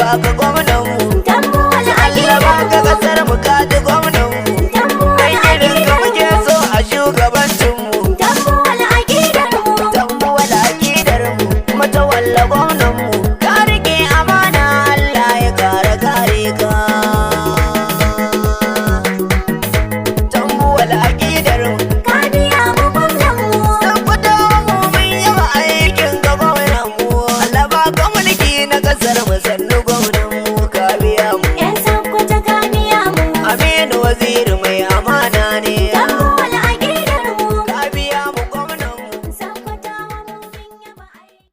baka gwamnan mu. Tambuwal a Allah baka kasar mu ka ji gwamnan mu. Tambuwal a Irin ka muke so a shugabancin mu. Tambuwal a gidanmu. Tambuwal akidar mu matawalla gwamnan mu. Ka rike amana Allah ya kare kare ka. Tambuwal akidar mu. Ka biya mu gwamnanmu. Tabbata mu mun yaba aikin ga gwamnan mu. Allah baka mulki na kasar mu sannu gwamnan mu ka biya mu. Yan Sokoto ka biya mu. Aminu waziri mai amana